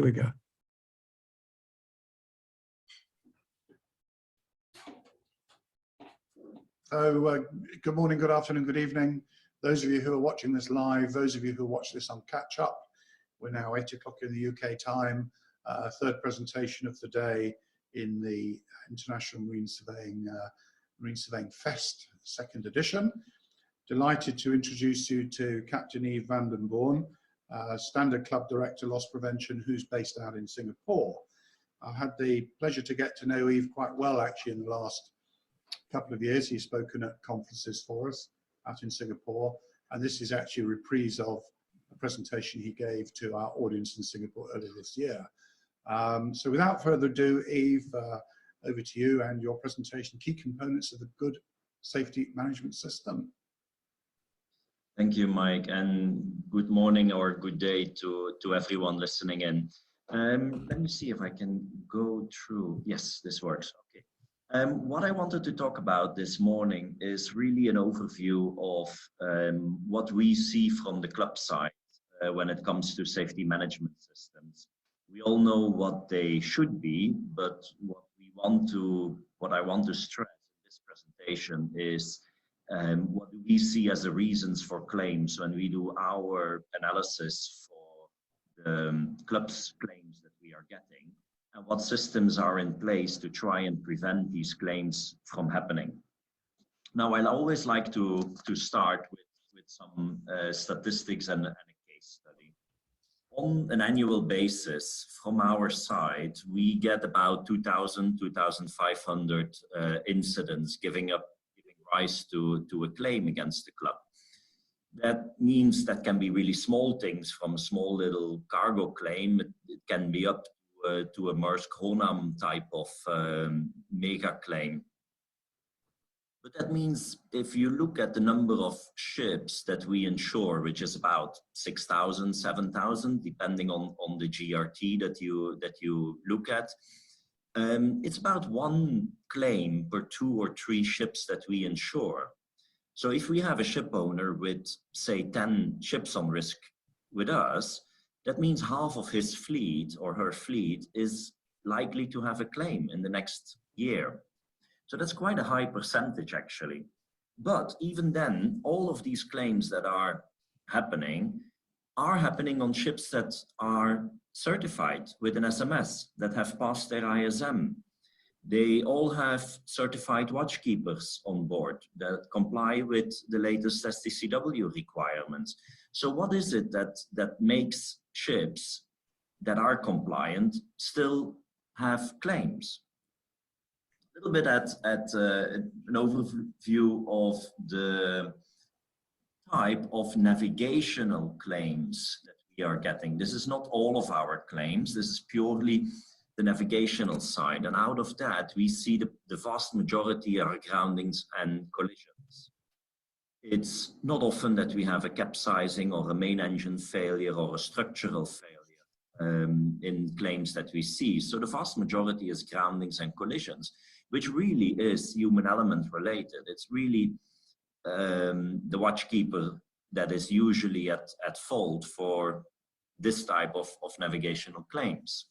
Here we go. So good morning, good afternoon, good evening. Those of you who are watching this live, those of you who watch this on catch up, we're now 8 o'clock in the UK time, third presentation of the day in the International Marine Surveying Fest, second edition. Delighted to introduce you to Captain Yves Vandenborn, Standard Club Director, Loss Prevention, who's based out in Singapore. I've had the pleasure to get to know Yves quite well actually in the last couple of years. He's spoken at conferences for us out in Singapore, and this is actually a reprise of a presentation he gave to our audience in Singapore earlier this year. So without further ado, Yves, over to you and your presentation, key components of the good safety management system. Thank you, Mike, and good morning or good day to everyone listening in. Let me see if I can go through. Yes, this works. Okay. What I wanted to talk about this morning is really an overview of what we see from the club side when it comes to safety management systems. We all know what they should be, but what I want to stress in this presentation is what do we see as the reasons for claims when we do our analysis for the club's claims that we are getting, and what systems are in place to try and prevent these claims from happening. Now, I always like to start with some statistics and a case study. On an annual basis, from our side, we get about 2,000, 2,500 incidents giving rise to a claim against the club. That means that can be really small things, from a small little cargo claim. It can be up to a Maersk Honam type of mega claim. But that means if you look at the number of ships that we insure, which is about 6,000, 7,000, depending on the GRT that you look at, it's about one claim per 2 or 3 ships that we insure. So if we have a ship owner with, say, 10 ships on risk with us, that means half of his fleet or her fleet is likely to have a claim in the next year. So that's quite a high percentage actually. But even then, all of these claims that are happening on ships that are certified with an SMS, that have passed their ISM. They all have certified watchkeepers on board that comply with the latest STCW requirements. So what is it that makes ships that are compliant still have claims? A little bit at an overview of the type of navigational claims that we are getting. This is not all of our claims. This is purely the navigational side. And out of that, we see the vast majority are groundings and collisions. It's not often that we have a capsizing or a main engine failure or a structural failure in claims that we see. So the vast majority is groundings and collisions, which really is human element related. It's really the watchkeeper that is usually at fault for this type of navigational claims.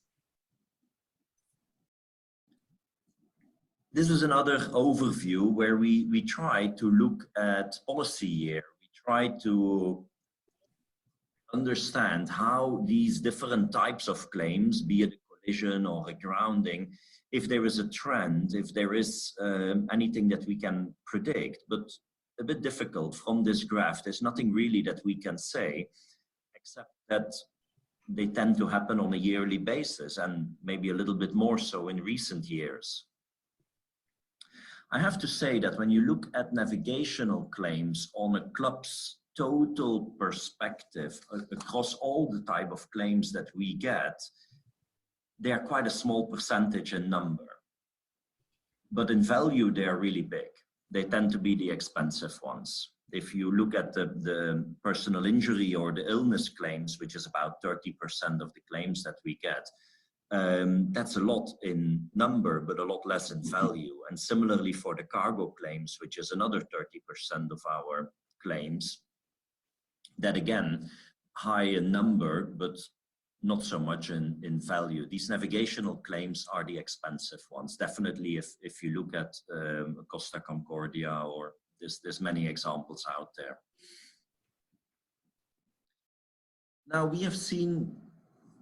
This is another overview where we try to look at policy year. We try to understand how these different types of claims, be it a collision or a grounding, if there is a trend, if there is anything that we can predict, but a bit difficult from this graph. There's nothing really that we can say, except that they tend to happen on a yearly basis and maybe a little bit more so in recent years. I have to say that when you look at navigational claims on a club's total perspective across all the type of claims that we get, they are quite a small percentage in number. But in value, they are really big. They tend to be the expensive ones. If you look at the personal injury or the illness claims, which is about 30% of the claims that we get, that's a lot in number, but a lot less in value. And similarly for the cargo claims, which is another 30% of our claims, that again, high in number, but not so much in value. These navigational claims are the expensive ones. Definitely, if you look at Costa Concordia, or there's many examples out there. Now we have seen,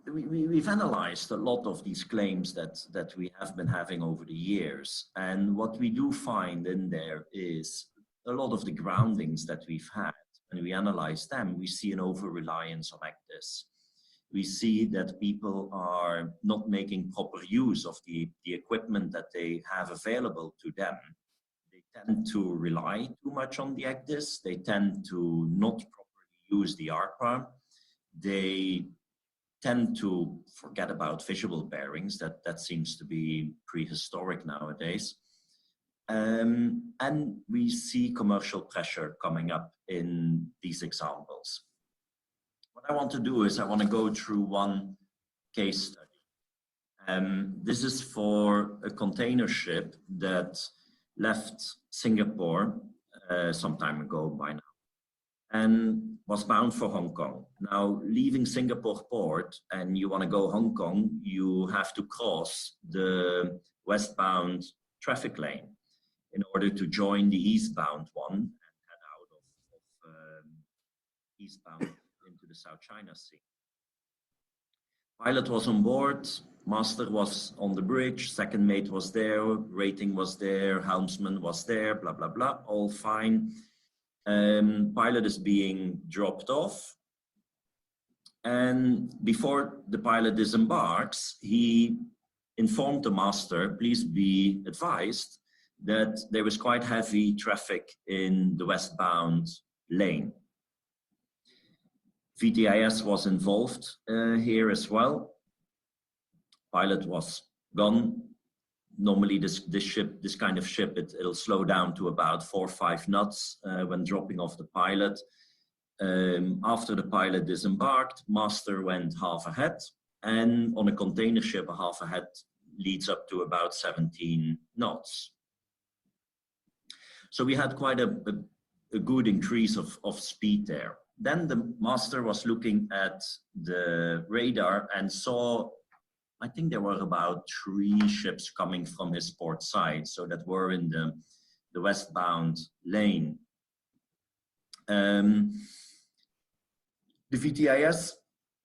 we've analyzed a lot of these claims that we have been having over the years. And what we do find in there is a lot of the groundings that we've had. When we analyze them, we see an over-reliance on actors. We see that people are not making proper use of the equipment that they have available to them. They tend to rely too much on the actors. They tend to not properly use the ARPA. They tend to forget about visual bearings. That seems to be prehistoric nowadays. And we see commercial pressure coming up in these examples. What I want to do is I want to go through one case study. This is for a container ship that left Singapore some time ago by now and was bound for Hong Kong. Now, leaving Singapore port and you want to go Hong Kong, you have to cross the westbound traffic lane in order to join the eastbound one and head out of eastbound into the South China Sea. Pilot was on board, master was on the bridge, second mate was there, rating was there, helmsman was there, blah, blah, blah, all fine. Pilot is being dropped off. And before the pilot disembarks, he informed the master, please be advised that there was quite heavy traffic in the westbound lane. VTIS was involved here as well. Pilot was gone. Normally this kind of ship, it'll slow down to about 4 or 5 knots when dropping off the pilot. After the pilot disembarked, master went half ahead, and on a container ship, a half ahead leads up to about 17 knots. So we had quite a good increase of speed there. Then the master was looking at the radar and saw, I think there were about 3 ships coming from his port side, so that were in the westbound lane. The VTIS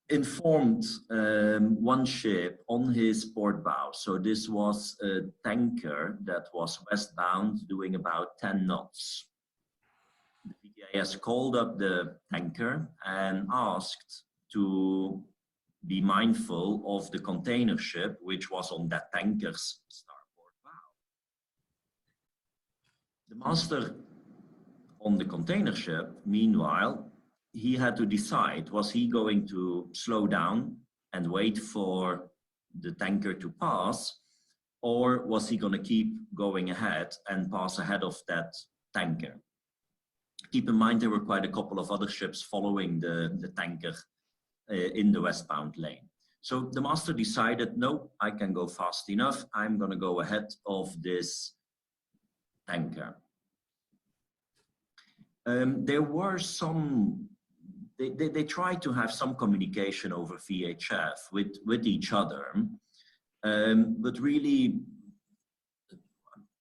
informed one ship on his port bow. So this was a tanker that was westbound doing about 10 knots. The VTIS called up the tanker and asked to be mindful of the container ship, which was on that tanker's starboard bow. The master on the container ship, meanwhile, he had to decide, was he going to slow down and wait for the tanker to pass, or was he going to keep going ahead and pass ahead of that tanker? Keep in mind, there were quite a couple of other ships following the tanker in the westbound lane. So the master decided, no, I can go fast enough. I'm going to go ahead of this tanker. There were some, they tried to have some communication over VHF with each other, but really,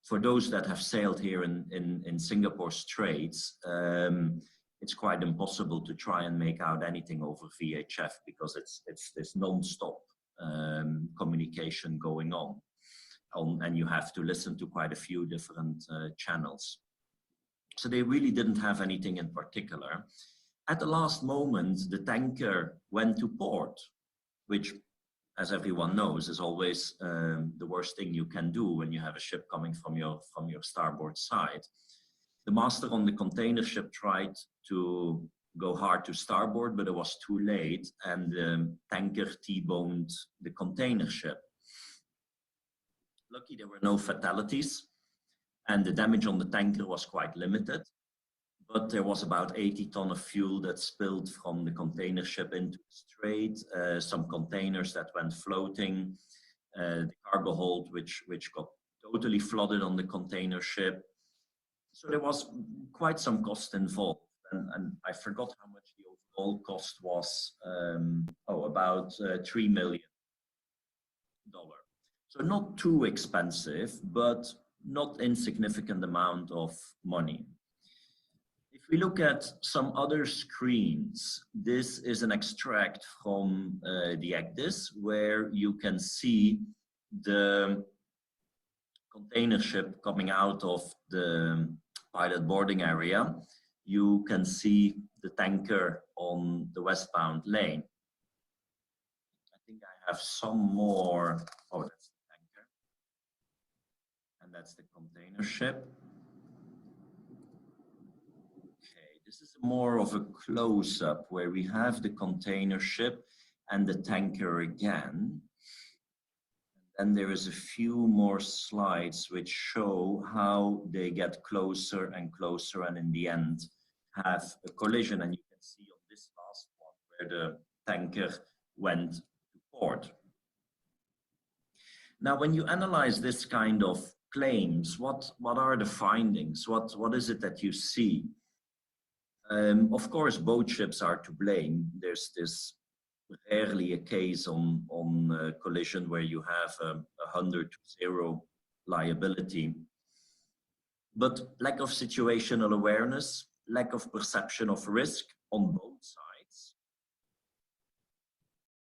for those that have sailed here in Singapore Straits, it's quite impossible to try and make out anything over VHF because it's this non-stop communication going on, and you have to listen to quite a few different channels. So they really didn't have anything in particular. At the last moment, the tanker went to port, which, as everyone knows, is always the worst thing you can do when you have a ship coming from your starboard side. The master on the container ship tried to go hard to starboard, but it was too late, and the tanker T-boned the container ship. Lucky there were no fatalities, and the damage on the tanker was quite limited, but there was about 80 tons of fuel that spilled from the container ship into the strait, some containers that went floating, the cargo hold which got totally flooded on the container ship. So there was quite some cost involved, and I forgot how much the all cost was about $3 million. So not too expensive, but not insignificant amount of money. If we look at some other screens, this is an extract from the ACDIS, where you can see the container ship coming out of the pilot boarding area. You can see the tanker on the westbound lane. I think I have some more. Oh, that's the tanker. And that's the container ship. Okay, this is more of a close-up where we have the container ship and the tanker again. And there is a few more slides which show how they get closer and closer, and in the end have a collision. And you can see on this last one where the tanker went to port. Now, when you analyze this kind of claims, what are the findings? What is it that you see? Of course, both ships are to blame. There's this rarely a case on collision where you have a 100-0 liability. But lack of situational awareness, lack of perception of risk on both sides.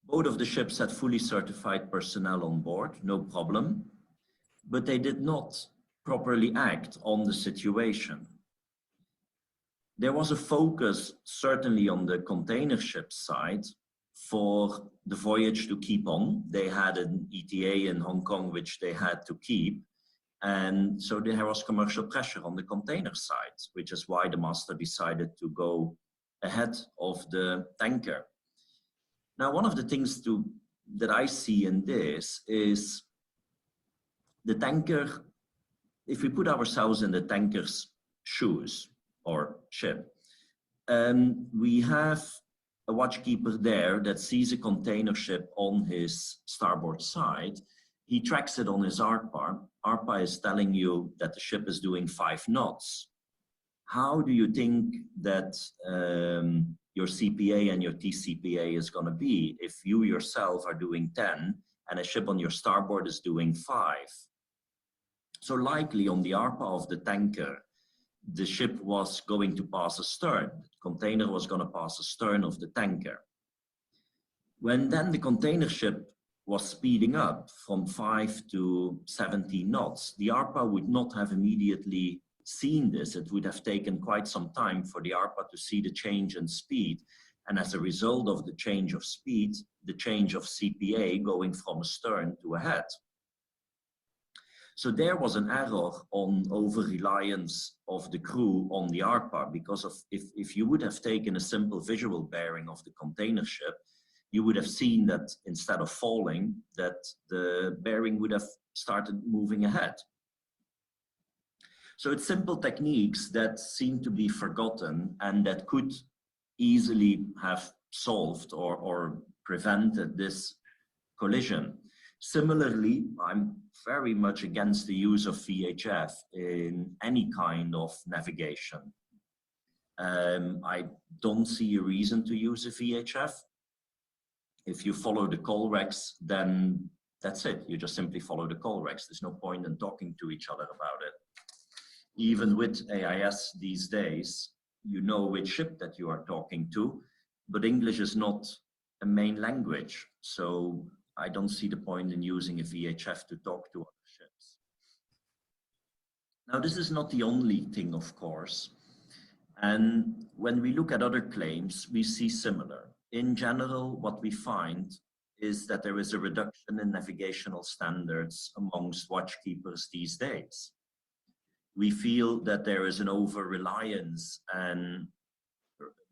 Both of the ships had fully certified personnel on board, no problem, but they did not properly act on the situation. There was a focus certainly on the container ship side for the voyage to keep on. They had an ETA in Hong Kong which they had to keep, and so there was commercial pressure on the container side, which is why the master decided to go ahead of the tanker. Now, one of the things that I see in this is the tanker. If we put ourselves in the tanker's shoes or ship, we have a watchkeeper there that sees a container ship on his starboard side. He tracks it on his ARPA. ARPA is telling you that the ship is doing 5 knots. How do you think that your CPA and your TCPA is going to be if you yourself are doing 10 and a ship on your starboard is doing 5? So likely on the ARPA of the tanker, the ship was going to pass astern. The container was going to pass astern of the tanker. When then the container ship was speeding up from 5 to 17 knots, the ARPA would not have immediately seen this. It would have taken quite some time for the ARPA to see the change in speed. And as a result of the change of speed, the change of CPA going from astern to ahead. So there was an error on over-reliance of the crew on the ARPA, because of if you would have taken a simple visual bearing of the container ship, you would have seen that instead of falling, that the bearing would have started moving ahead. So it's simple techniques that seem to be forgotten and that could easily have solved or prevented this collision. Similarly, I'm very much against the use of VHF in any kind of navigation. I don't see a reason to use a VHF. If you follow the call regs, then that's it. You just simply follow the call regs. There's no point in talking to each other about it. Even with AIS these days, you know which ship that you are talking to, but English is not a main language. So I don't see the point in using a VHF to talk to other ships. Now, this is not the only thing, of course. And when we look at other claims, we see similar. In general, what we find is that there is a reduction in navigational standards amongst watchkeepers these days. We feel that there is an over-reliance and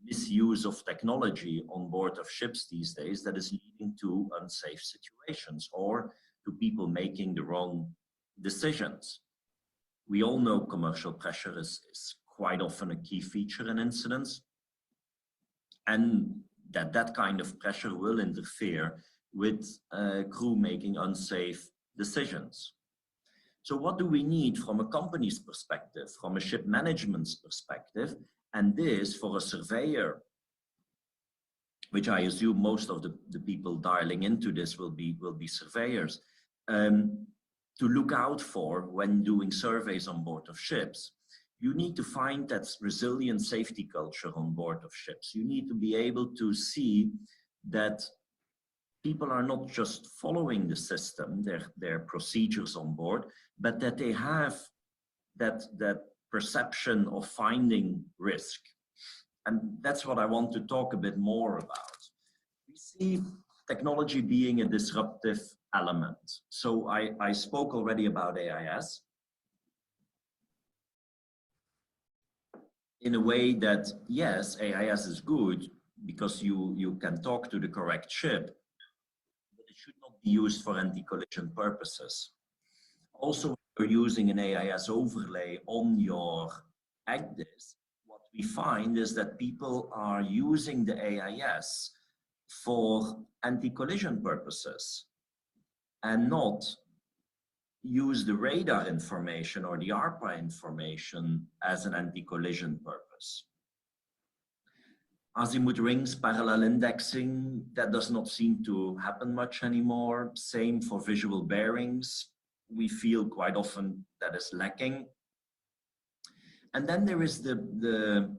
misuse of technology on board of ships these days that is leading to unsafe situations or to people making the wrong decisions. We all know commercial pressure is quite often a key feature in incidents, and that kind of pressure will interfere with crew making unsafe decisions. So what do we need from a company's perspective, from a ship management's perspective? And this, for a surveyor which I assume most of the people dialing into this will be surveyors, to look out for when doing surveys on board of ships. You need to find that resilient safety culture on board of ships. You need to be able to see that people are not just following the system, their procedures on board, but that they have that perception of finding risk. And that's what I want to talk a bit more about. We see technology being a disruptive element. So I spoke already about AIS in a way that, yes, AIS is good because you can talk to the correct ship, but it should not be used for anti-collision purposes. Also, when you're using an AIS overlay on your ACDIS, what we find is that people are using the AIS for anti-collision purposes and not use the radar information or the ARPA information as an anti-collision purpose. Azimuth rings, parallel indexing, that does not seem to happen much anymore. Same for visual bearings. We feel quite often that is lacking. And then there is the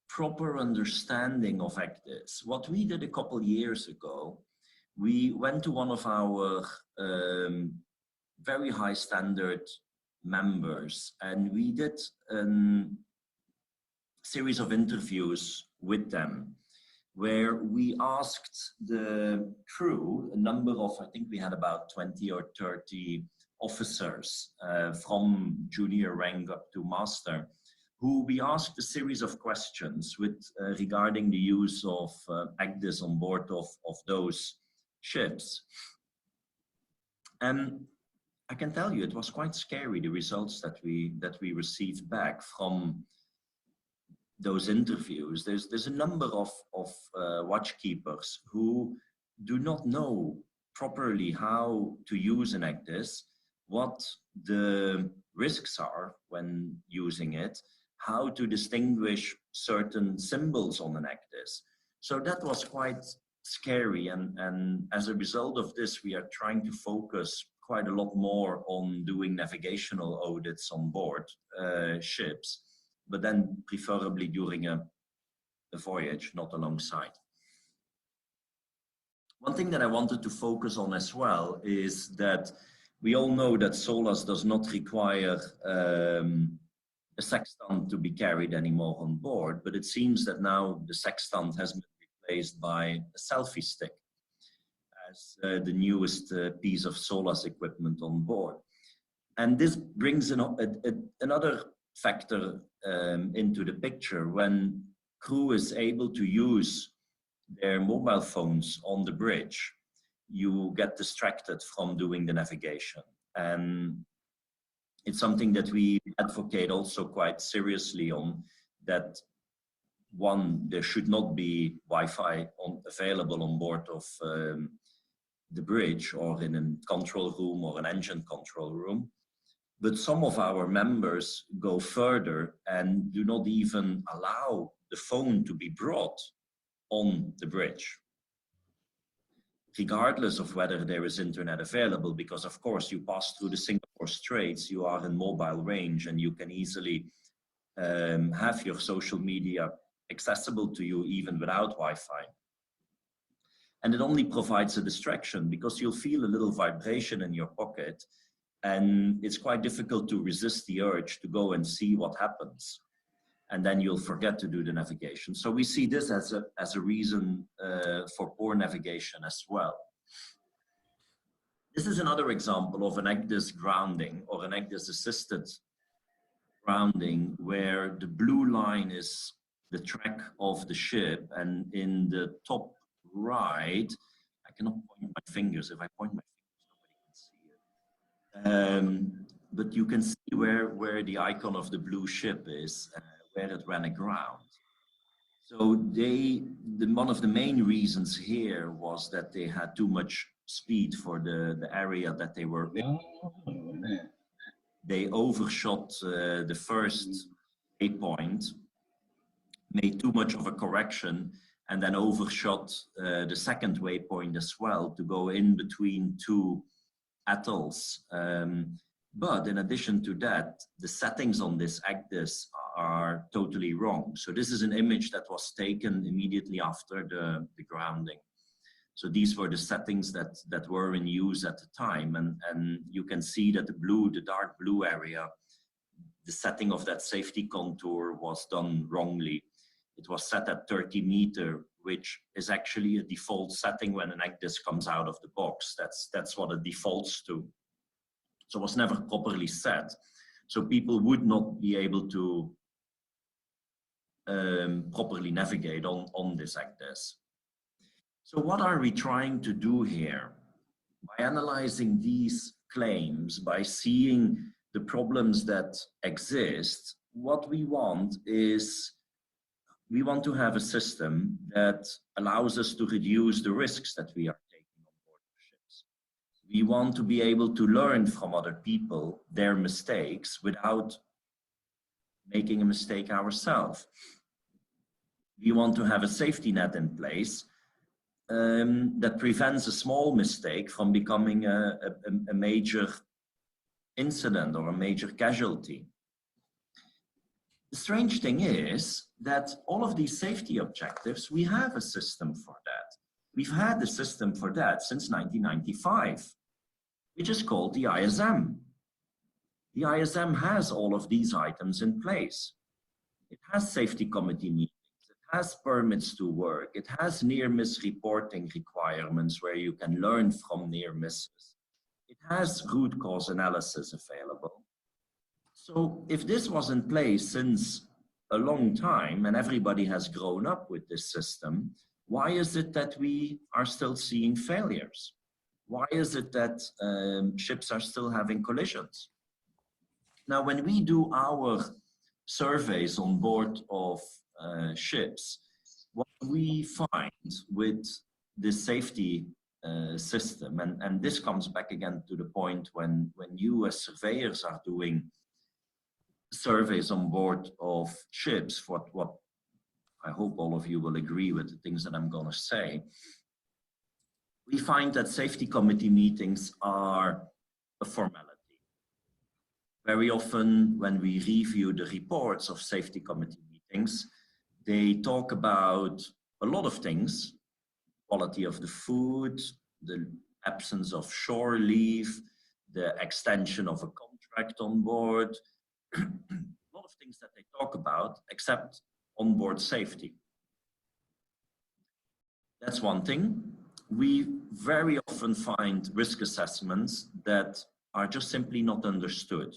proper understanding of ACDIS. What we did a couple years ago, we went to one of our very high standard members and we did a series of interviews with them where we asked the crew, a number of, I think we had about 20 or 30 officers from junior rank up to master, who we asked a series of questions with regarding the use of ACDIS on board of those ships. And I can tell you, it was quite scary, the results that we received back from those interviews. There's a number of watchkeepers who do not know properly how to use an ACDIS, what the risks are when using it, how to distinguish certain symbols on an ACDIS. So that was quite scary, and as a result of this, we are trying to focus quite a lot more on doing navigational audits on board ships, but then preferably during a voyage, not alongside. One thing that I wanted to focus on as well is that we all know that SOLAS does not require a sextant to be carried anymore on board, but it seems that now the sextant has been replaced by a selfie stick as the newest piece of SOLAS equipment on board. And this brings another factor into the picture. When crew is able to use their mobile phones on the bridge, you get distracted from doing the navigation. And it's something that we advocate also quite seriously on, that one, there should not be Wi-Fi available on board of the bridge or in a control room or an engine control room. But some of our members go further and do not even allow the phone to be brought on the bridge, regardless of whether there is internet available, because of course you pass through the Singapore Straits, you are in mobile range and you can easily have your social media accessible to you even without Wi-Fi. And it only provides a distraction because you'll feel a little vibration in your pocket, and it's quite difficult to resist the urge to go and see what happens. And then you'll forget to do the navigation. So we see this as a reason for poor navigation as well. This is another example of an ACDIS grounding or an ACDIS assisted grounding, where the blue line is the track of the ship, and in the top right, I cannot point my fingers. If I point my fingers, nobody can see it. But you can see where the icon of the blue ship is, where it ran aground. So one of the main reasons here was that they had too much speed for the area that they were in. They overshot the first waypoint, made too much of a correction, and then overshot the second waypoint as well to go in between two atolls. But in addition to that, the settings on this axis are totally wrong. So this is an image that was taken immediately after the grounding. So these were the settings that were in use at the time. And you can see that the dark blue area, the setting of that safety contour was done wrongly. It was set at 30 meters, which is actually a default setting when an axis comes out of the box. That's what it defaults to. So it was never properly set. So people would not be able to properly navigate on this axis. So what are we trying to do here? By analyzing these claims, by seeing the problems that exist, what we want is, we want to have a system that allows us to reduce the risks that we are taking on board the ships. We want to be able to learn from other people their mistakes without making a mistake ourselves. We want to have a safety net in place that prevents a small mistake from becoming a major incident or a major casualty. The strange thing is that all of these safety objectives, we have a system for that. We've had a system for that since 1995, which is called the ISM. The ISM has all of these items in place. It has safety committee meetings, it has permits to work, it has near-miss reporting requirements where you can learn from near misses. It has root cause analysis available. So if this was in place since a long time and everybody has grown up with this system, why is it that we are still seeing failures? Why is it that ships are still having collisions? Now, when we do our surveys on board of ships, what we find with the safety system, and this comes back again to the point when you as surveyors are doing surveys on board of ships, what I hope all of you will agree with the things that I'm going to say. We find that safety committee meetings are a formality. Very often when we review the reports of safety committee meetings, they talk about a lot of things: quality of the food, the absence of shore leave, the extension of a contract on board, a lot of things that they talk about, except onboard safety. That's one thing. We very often find risk assessments that are just simply not understood.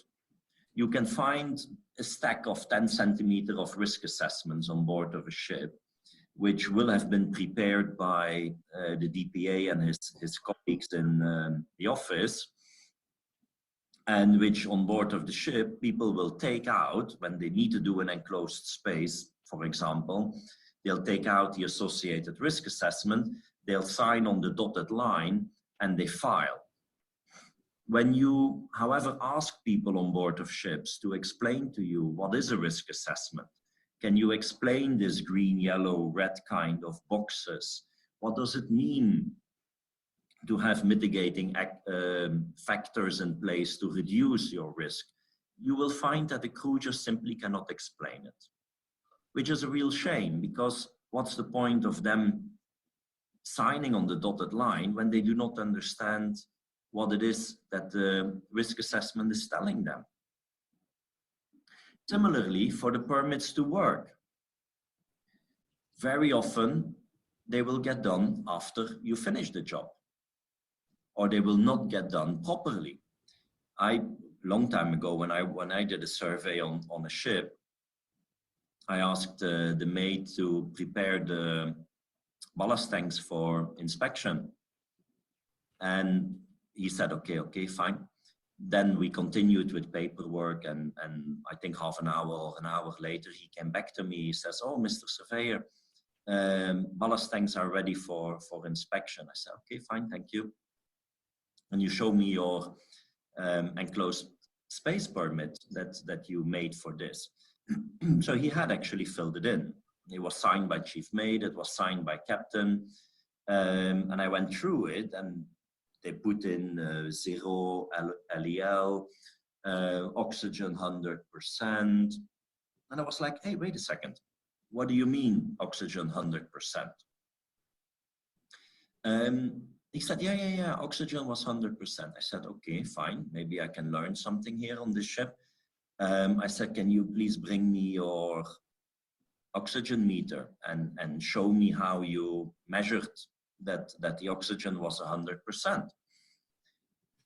You can find a stack of 10 centimeters of risk assessments on board of a ship, which will have been prepared by the DPA and his colleagues in the office, and which on board of the ship people will take out when they need to do an enclosed space, for example. They'll take out the associated risk assessment, they'll sign on the dotted line, and they file. When you, however, ask people on board of ships to explain to you what is a risk assessment, can you explain this green, yellow, red kind of boxes? What does it mean to have mitigating factors in place to reduce your risk? You will find that the crew just simply cannot explain it, which is a real shame, because what's the point of them signing on the dotted line when they do not understand what it is that the risk assessment is telling them? Similarly, for the permits to work, very often they will get done after you finish the job, or they will not get done properly. Long time ago, when I did a survey on a ship, I asked the maid to prepare the ballast tanks for inspection, and he said, okay, fine. Then we continued with paperwork, and I think half an hour or an hour later, he came back to me. He says, "Oh, Mr. Surveyor, ballast tanks are ready for inspection." I said, "Okay, fine, thank you. And you show me your enclosed space permit that you made for this." So he had actually filled it in. It was signed by chief mate, it was signed by captain, and I went through it, and they put in 0 LEL, oxygen 100%, and I was like, hey, wait a second, what do you mean oxygen 100%? He said, yeah, oxygen was 100%. I said, okay, fine, maybe I can learn something here on this ship. I said, can you please bring me your oxygen meter and show me how you measured that the oxygen was 100%.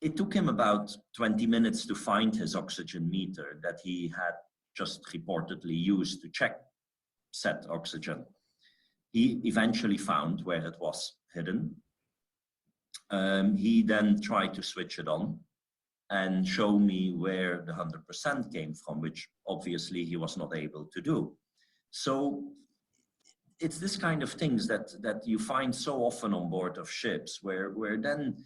It took him about 20 minutes to find his oxygen meter that he had just reportedly used to check said oxygen. He eventually found where it was hidden. He then tried to switch it on and show me where the 100% came from, which obviously he was not able to do. So it's this kind of things that you find so often on board of ships, where then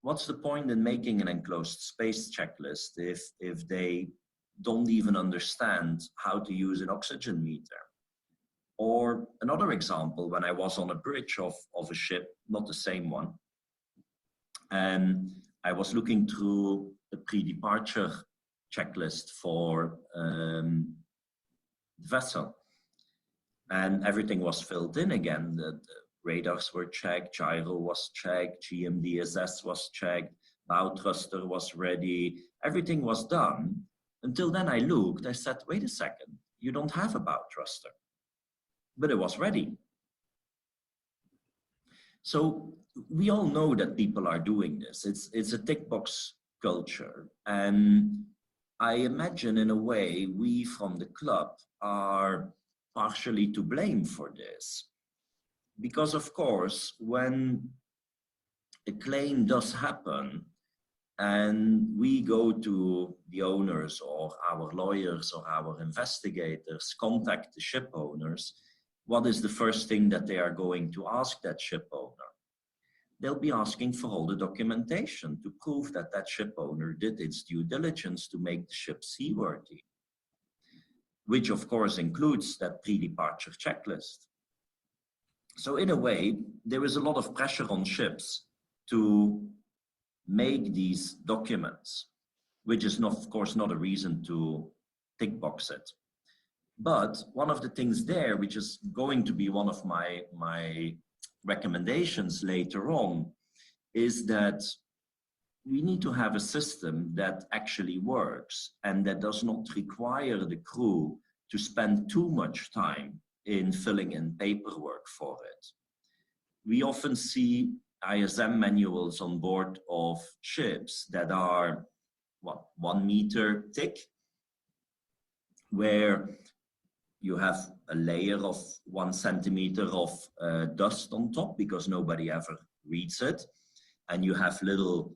what's the point in making an enclosed space checklist if they don't even understand how to use an oxygen meter? Or another example, when I was on a bridge of a ship, not the same one, and I was looking through the pre-departure checklist for the vessel, and everything was filled in again. The radars were checked, gyro was checked, GMDSS was checked, bow thruster was ready, everything was done. Until then I looked, I said, wait a second, you don't have a bow thruster. But it was ready. So we all know that people are doing this. It's a tick box culture. And I imagine in a way we from the club are partially to blame for this. Because of course, when a claim does happen and we go to the owners or our lawyers or our investigators, contact the ship owners, what is the first thing that they are going to ask that ship owner? They'll be asking for all the documentation to prove that that ship owner did its due diligence to make the ship seaworthy, which of course includes that pre-departure checklist. So in a way, there is a lot of pressure on ships to make these documents, which is not, of course, not a reason to tick box it. But one of the things there, which is going to be one of my recommendations later on, is that we need to have a system that actually works and that does not require the crew to spend too much time in filling in paperwork for it. We often see ISM manuals on board of ships that are, what, 1 meter thick, where you have a layer of 1 centimeter of dust on top because nobody ever reads it. And you have little,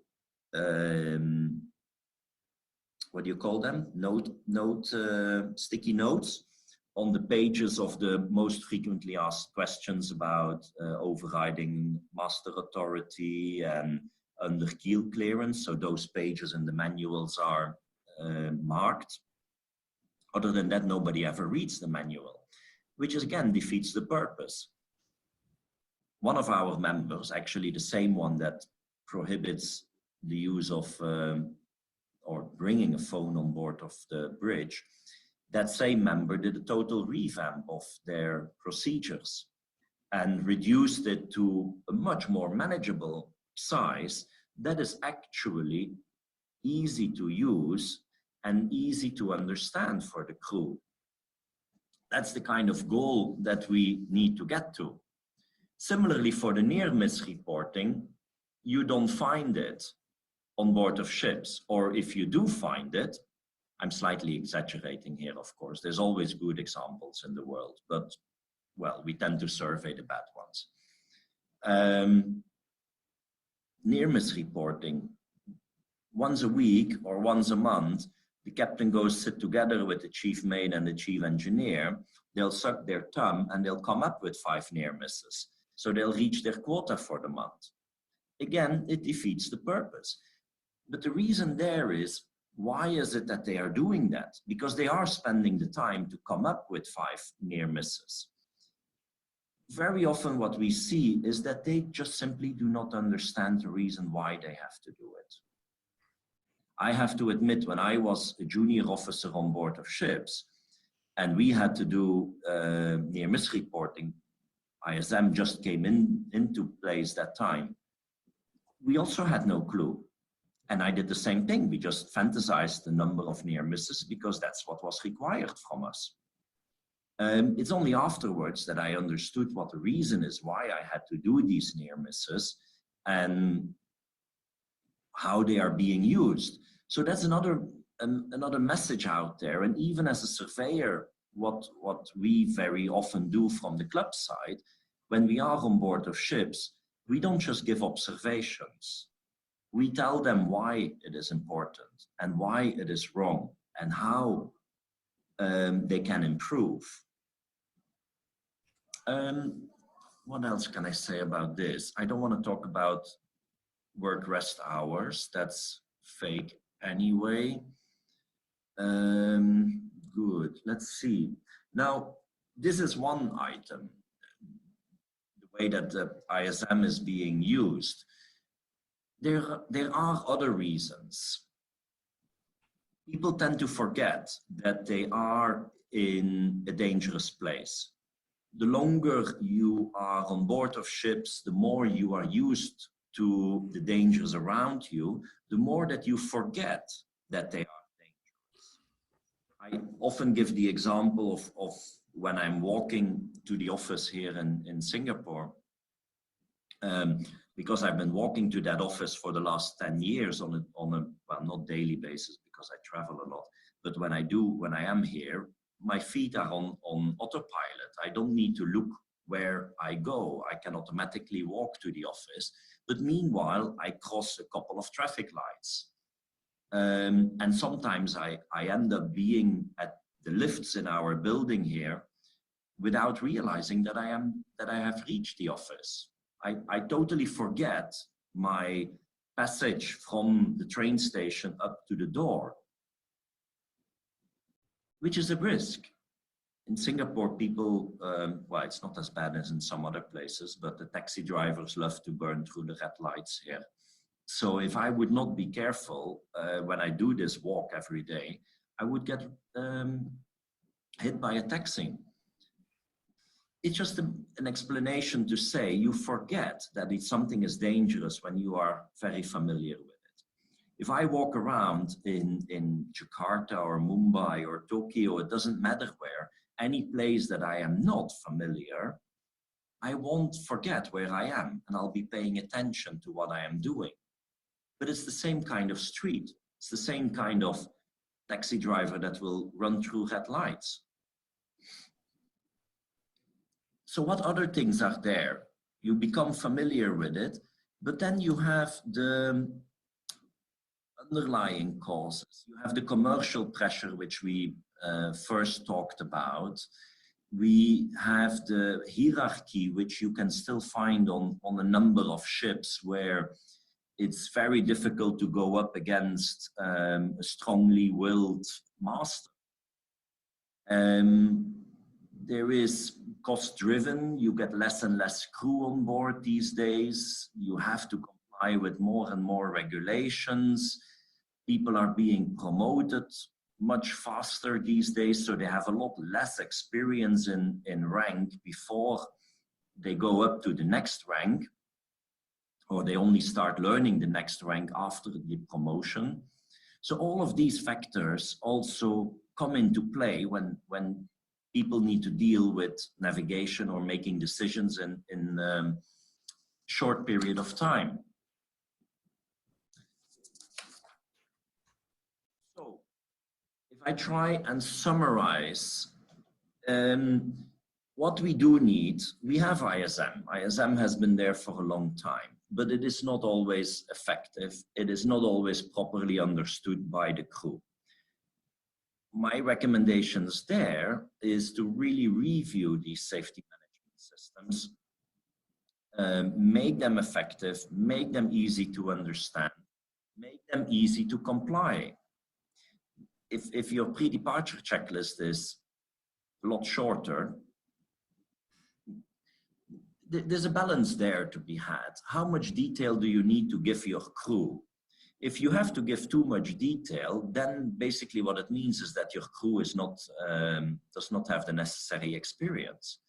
what do you call them? Sticky notes on the pages of the most frequently asked questions about overriding master authority and under keel clearance. So those pages in the manuals are marked. Other than that, nobody ever reads the manual, which is again defeats the purpose. One of our members, actually the same one that prohibits the use of or bringing a phone on board of the bridge, that same member did a total revamp of their procedures and reduced it to a much more manageable size that is actually easy to use and easy to understand for the crew. That's the kind of goal that we need to get to. Similarly, for the near-miss reporting, you don't find it on board of ships, or if you do find it, I'm slightly exaggerating here, of course, there's always good examples in the world, but well, we tend to survey the bad ones. Near-miss reporting, once a week or once a month, the captain goes sit together with the chief mate and the chief engineer. They'll suck their thumb and they'll come up with 5 near misses. So they'll reach their quota for the month. Again, it defeats the purpose. But the reason there is Why is it that they are doing that? Because they are spending the time to come up with 5 near misses. Very often what we see is that they just simply do not understand the reason why they have to do it. I have to admit, when I was a junior officer on board of ships and we had to do near miss reporting, ISM just came into place that time. We also had no clue. And I did the same thing. We just fantasized the number of near misses because that's what was required from us. It's only afterwards that I understood what the reason is why I had to do these near misses and how they are being used. So that's another message out there. And even as a surveyor, what we very often do from the club side, when we are on board of ships, we don't just give observations. We tell them why it is important and why it is wrong and how they can improve. What else can I say about this? I don't want to talk about work rest hours. That's fake anyway. Good, let's see. Now, this is one item, the way that the ISM is being used. There are other reasons. People tend to forget that they are in a dangerous place. The longer you are on board of ships, the more you are used to the dangers around you, the more that you forget that they are dangerous. I often give the example of when I'm walking to the office here in Singapore, because I've been walking to that office for the last 10 years on a well, not daily basis because I travel a lot, but when I am here, my feet are on autopilot. I don't need to look where I go. I can automatically walk to the office. But meanwhile, I cross a couple of traffic lights. And sometimes I end up being at the lifts in our building here without realizing that I have reached the office. I totally forget my passage from the train station up to the door, which is a risk. In Singapore, people, well, it's not as bad as in some other places, but the taxi drivers love to burn through the red lights here. So if I would not be careful when I do this walk every day, I would get hit by a taxi. It's just an explanation to say you forget that something is dangerous when you are very familiar with it. If I walk around in Jakarta or Mumbai or Tokyo, it doesn't matter where, any place that I am not familiar, I won't forget where I am and I'll be paying attention to what I am doing. But it's the same kind of street. It's the same kind of taxi driver that will run through red lights. So what other things are there? You become familiar with it, but then you have the underlying causes. You have the commercial pressure, which we first talked about. We have the hierarchy, which you can still find on a number of ships where it's very difficult to go up against a strongly willed master. There is cost-driven. You get less and less crew on board these days. You have to comply with more and more regulations. People are being promoted much faster these days, so they have a lot less experience in rank before they go up to the next rank, or they only start learning the next rank after the promotion. So all of these factors also come into play when people need to deal with navigation or making decisions in a short period of time. So if I try and summarize what we do need, we have ISM. ISM has been there for a long time, but it is not always effective. It is not always properly understood by the crew. My recommendations there is to really review these safety management systems, make them effective, make them easy to understand, make them easy to comply. if your pre-departure checklist is a lot shorter, there's a balance there to be had. How much detail do you need to give your crew? If you have to give too much detail, then basically what it means is that your crew is not, does not have the necessary experience.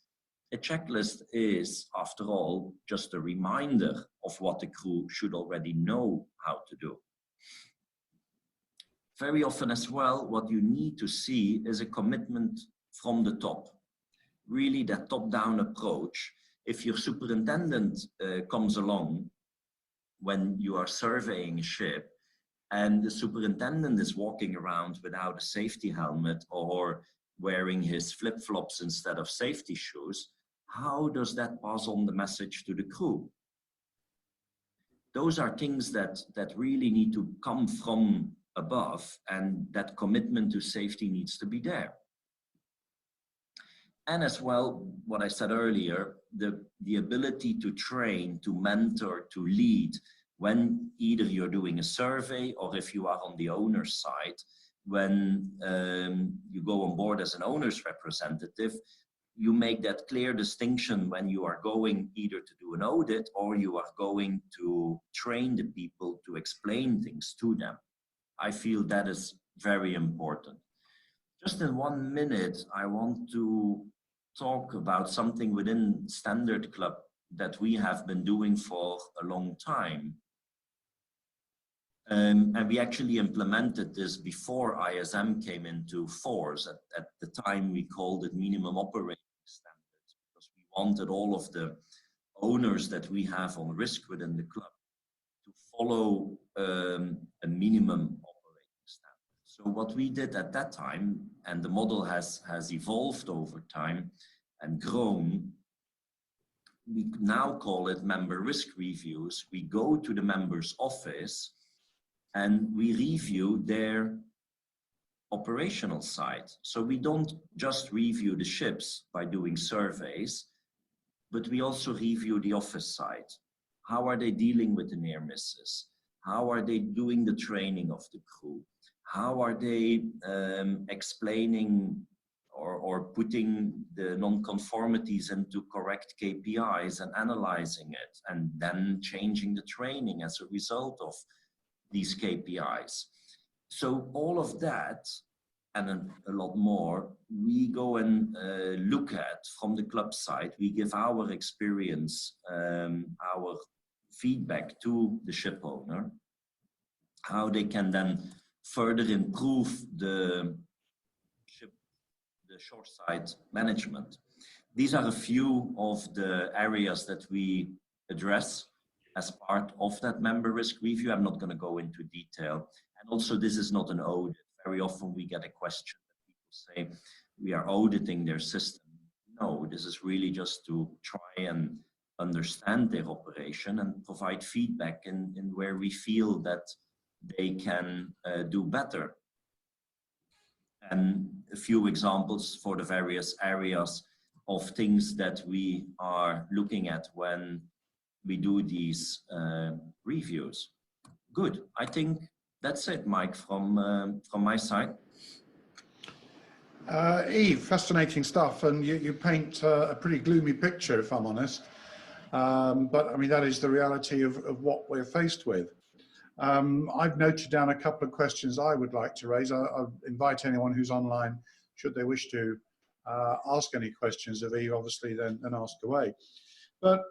A checklist is, after all, just a reminder of what the crew should already know how to do. Very often as well, what you need to see is a commitment from the top. Really that top-down approach. If your superintendent comes along when you are surveying a ship and the superintendent is walking around without a safety helmet or wearing his flip-flops instead of safety shoes, how does that pass on the message to the crew? Those are things that really need to come from above, and that commitment to safety needs to be there. And as well, what I said earlier, the ability to train, to mentor, to lead, when either you're doing a survey or if you are on the owner's side, when you go on board as an owner's representative, you make that clear distinction when you are going either to do an audit or you are going to train the people to explain things to them. I feel that is very important. Just in 1 minute, I want to talk about something within Standard Club that we have been doing for a long time. And we actually implemented this before ISM came into force. At the time, we called it minimum operating standards because we wanted all of the owners that we have on risk within the club to follow a minimum operating standard. So what we did at that time, and the model has evolved over time and grown, we now call it member risk reviews. We go to the member's office and we review their operational side. So we don't just review the ships by doing surveys, but we also review the office side. How are they dealing with the near misses? How are they doing the training of the crew? How are they explaining or putting the non-conformities into correct KPIs and analyzing it, and then changing the training as a result of these KPIs? So all of that and a lot more, we go and look at from the club side. We give our experience, our feedback to the ship owner, how they can then further improve the shoreside management. These are a few of the areas that we address as part of that member risk review. I'm not going to go into detail. And also, this is not an audit. Very often we get a question that people say, we are auditing their system. No, this is really just to try and understand their operation and provide feedback in where we feel that they can do better. And a few examples for the various areas of things that we are looking at when we do these reviews. Good. I think that's it, Mike, from my side. Yves, fascinating stuff, and you paint a pretty gloomy picture, if I'm honest. But I mean, that is the reality of what we're faced with. I've noted down a couple of questions I would like to raise. I'll invite anyone who's online, should they wish to ask any questions of Yves, obviously, then ask away. But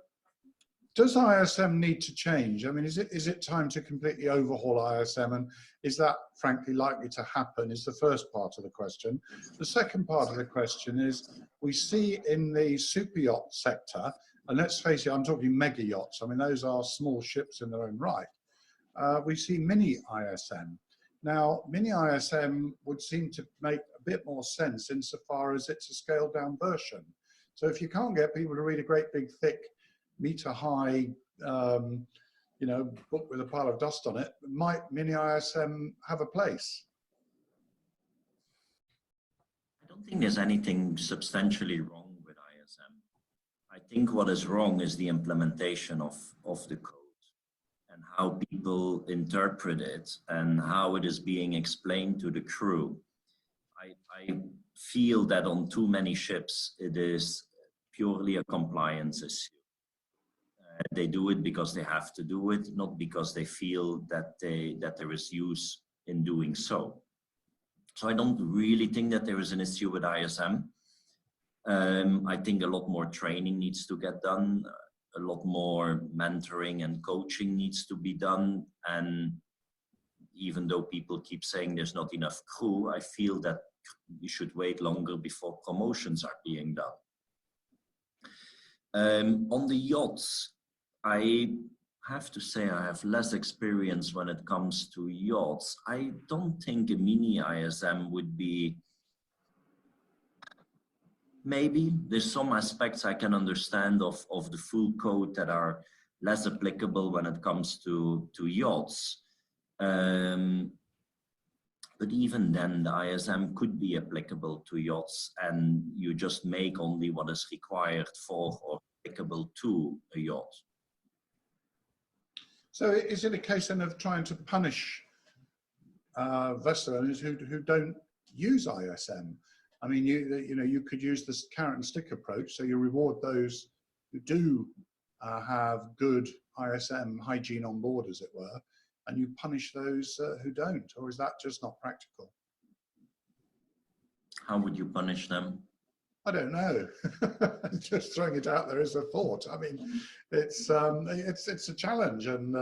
does ISM need to change? I mean, is it time to completely overhaul ISM, and is that frankly likely to happen, is the first part of the question. The second part of the question is, we see in the super yacht sector, and let's face it, I'm talking mega yachts, I mean, those are small ships in their own right. We see mini ISM. Now, mini ISM would seem to make a bit more sense insofar as it's a scaled down version. So if you can't get people to read a great big thick meter-high, you know, book with a pile of dust on it, might mini ISM have a place? I don't think there's anything substantially wrong with ISM. I think what is wrong is the implementation of the code. and how people interpret it and how it is being explained to the crew. I feel that on too many ships, it is purely a compliance issue. They do it because they have to do it, not because they feel that there is use in doing so. So I don't really think that there is an issue with ISM. I think a lot more training needs to get done. A lot more mentoring and coaching needs to be done. And even though people keep saying there's not enough crew, I feel that we should wait longer before promotions are being done. On the yachts, I have to say I have less experience when it comes to yachts. I don't think a mini ISM would be. Maybe there's some aspects I can understand of the full code that are less applicable when it comes to yachts. But even then, the ISM could be applicable to yachts, and you just make only what is required for or applicable to a yacht. So is it a case then of trying to punish vessel owners who don't use ISM? I mean, you could use this carrot and stick approach. So you reward those who do have good ISM hygiene on board, as it were, and you punish those who don't. Or is that just not practical? How would you punish them? I don't know. Just throwing it out there as a thought. I mean, it's a challenge, and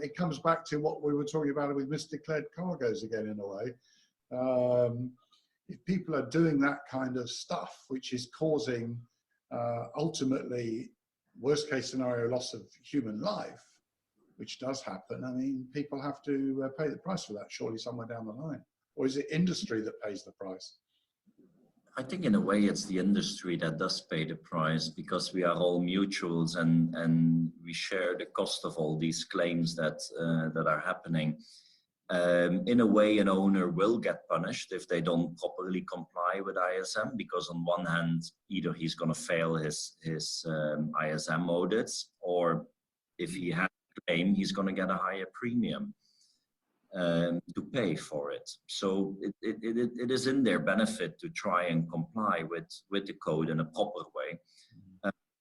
it comes back to what we were talking about with misdeclared cargoes again, in a way. If people are doing that kind of stuff, which is causing ultimately worst case scenario loss of human life, which does happen, I mean, people have to pay the price for that, surely somewhere down the line. Or is it industry that pays the price? I think in a way it's the industry that does pay the price, because we are all mutuals and we share the cost of all these claims that are happening. In a way, an owner will get punished if they don't properly comply with ISM, because on one hand, either he's going to fail his ISM audits, or if he has a claim, he's going to get a higher premium to pay for it. So it is in their benefit to try and comply with the code in a proper way.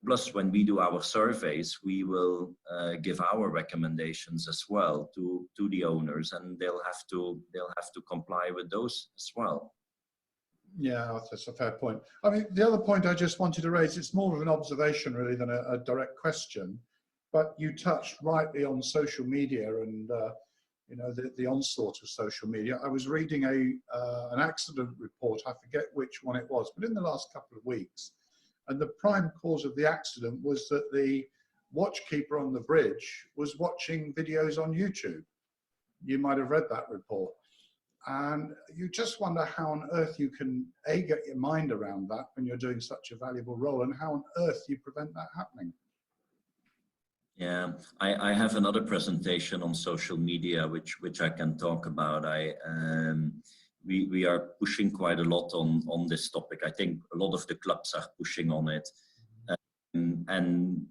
Plus, when we do our surveys, we will give our recommendations as well to the owners, and they'll have to comply with those as well. Yeah, that's a fair point. I mean, the other point I just wanted to raise, it's more of an observation really than a direct question, but you touched rightly on social media and you know, the onslaught of social media. I was reading an accident report, I forget which one it was, but in the last couple of weeks, and the prime cause of the accident was that the watchkeeper on the bridge was watching videos on YouTube. You might have read that report. And you just wonder how on earth you can, A, get your mind around that when you're doing such a valuable role, and how on earth you prevent that happening. Yeah, I have another presentation on social media, which I can talk about. We are pushing quite a lot on this topic. I think a lot of the clubs are pushing on it, and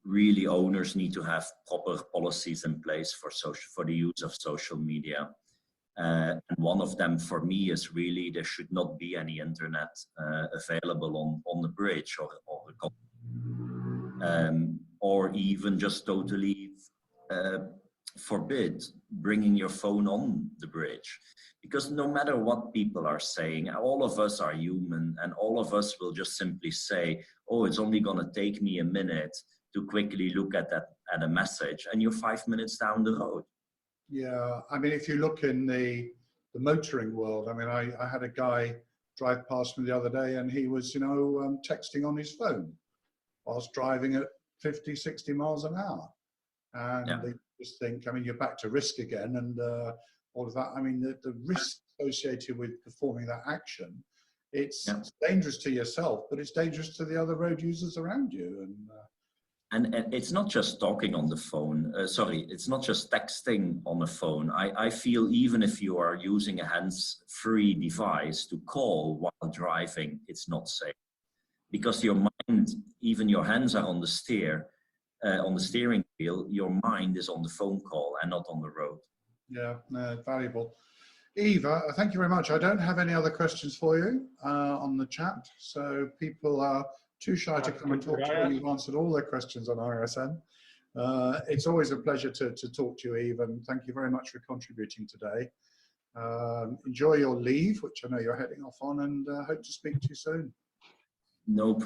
really owners need to have proper policies in place for the use of social media. And one of them for me is really there should not be any internet available on the bridge or even just totally forbid bringing your phone on the bridge, because no matter what people are saying, all of us are human, and all of us will just simply say, oh, it's only going to take me a minute to quickly look at a message, and you're 5 minutes down the road. Yeah, I mean, if you look in the motoring world, I mean, I had a guy drive past me the other day, and he was, you know, texting on his phone whilst driving at 50, 60 miles an hour. And yeah, they just think, I mean, you're back to risk again, and all of that. I mean, the risk associated with performing that action, it's dangerous to yourself, but it's dangerous to the other road users around you. And it's not just talking on the phone, it's not just texting on a phone. I feel even if you are using a hands-free device to call while driving, it's not safe. Because your mind, even your hands are on the steer, on the steering wheel, your mind is on the phone call and not on the road. Yeah, no, valuable. Yves, thank you very much. I don't have any other questions for you on the chat, so people are too shy to come and talk to you. You've answered all their questions on ISM. It's always a pleasure to talk to you, Yves, and thank you very much for contributing today. Enjoy your leave, which I know you're heading off on, and hope to speak to you soon. No